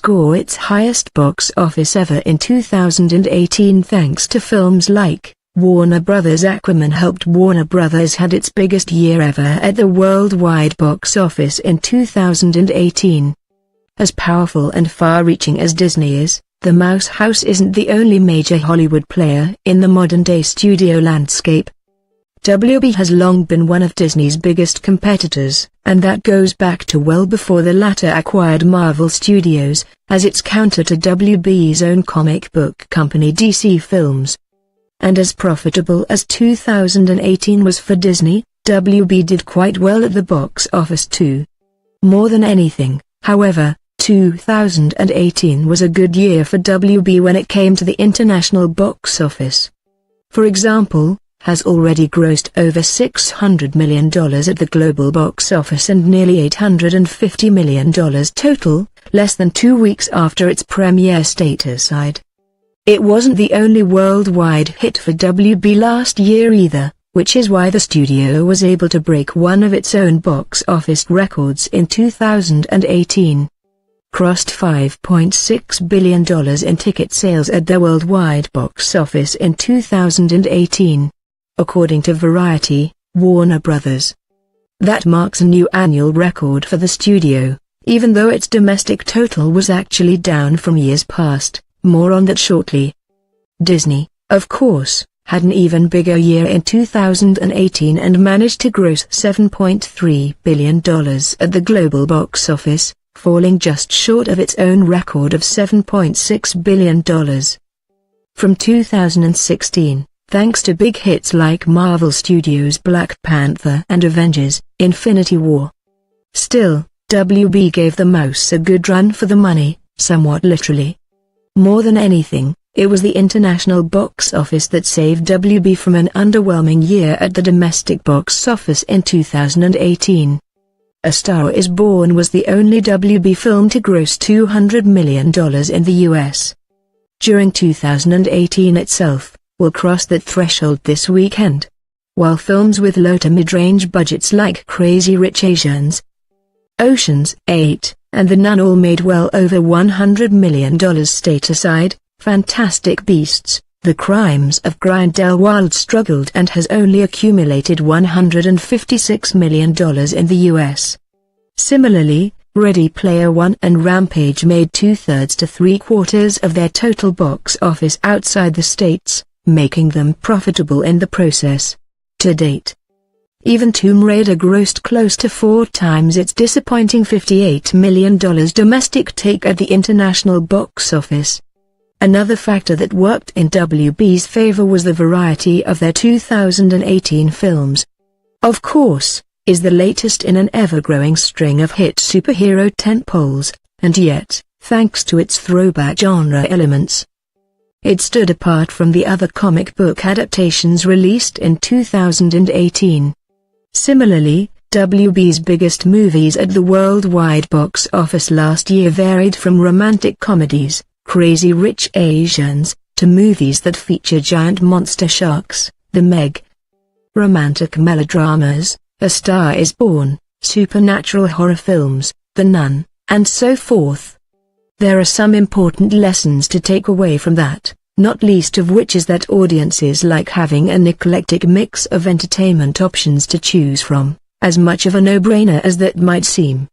score its highest box office ever in 2018 thanks to films like Warner Bros. Aquaman Helped Warner Bros. Had its biggest year ever at the worldwide box office in 2018. As powerful and far-reaching as Disney is, the Mouse House isn't the only major Hollywood player in the modern-day studio landscape. WB has long been one of Disney's biggest competitors, and that goes back to well before the latter acquired Marvel Studios, as its counter to WB's own comic book company DC Films. And as profitable as 2018 was for Disney, WB did quite well at the box office too. More than anything, however, 2018 was a good year for WB when it came to the international box office. For example, has already grossed over $600 million at the global box office and nearly $850 million total, less than 2 weeks after its premiere stateside. It wasn't the only worldwide hit for WB last year either, which is why the studio was able to break one of its own box office records in 2018. Crossed $5.6 billion in ticket sales at the worldwide box office in 2018. According to Variety, Warner Bros. That marks a new annual record for the studio, even though its domestic total was actually down from years past. More on that shortly. Disney, of course, had an even bigger year in 2018 and managed to gross $7.3 billion at the global box office, falling just short of its own record of $7.6 billion. From 2016, thanks to big hits like Marvel Studios' Black Panther and Avengers: Infinity War. Still, WB gave the mouse a good run for the money, somewhat literally. More than anything, it was the international box office that saved WB from an underwhelming year at the domestic box office in 2018. A Star Is Born was the only WB film to gross $200 million in the US. During 2018 itself, will cross that threshold this weekend. While films with low to mid-range budgets like Crazy Rich Asians, Ocean's 8, and The Nun all made well over $100 million stateside, Fantastic Beasts: The Crimes of Grindelwald struggled and has only accumulated $156 million in the US. Similarly, Ready Player One and Rampage made 2/3 to 3/4 of their total box office outside the States, making them profitable in the process. To date, even Tomb Raider grossed close to 4 times its disappointing $58 million domestic take at the international box office. Another factor that worked in WB's favor was the variety of their 2018 films. Of course, is the latest in an ever-growing string of hit superhero tentpoles, and yet, thanks to its throwback genre elements, it stood apart from the other comic book adaptations released in 2018. Similarly, WB's biggest movies at the worldwide box office last year varied from romantic comedies, Crazy Rich Asians, to movies that feature giant monster sharks, The Meg, romantic melodramas, A Star Is Born, supernatural horror films, The Nun, and so forth. There are some important lessons to take away from that, not least of which is that audiences like having an eclectic mix of entertainment options to choose from, as much of a no-brainer as that might seem.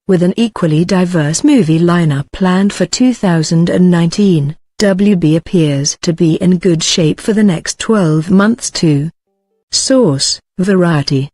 With an equally diverse movie lineup planned for 2019, WB appears to be in good shape for the next 12 months too. Source: Variety.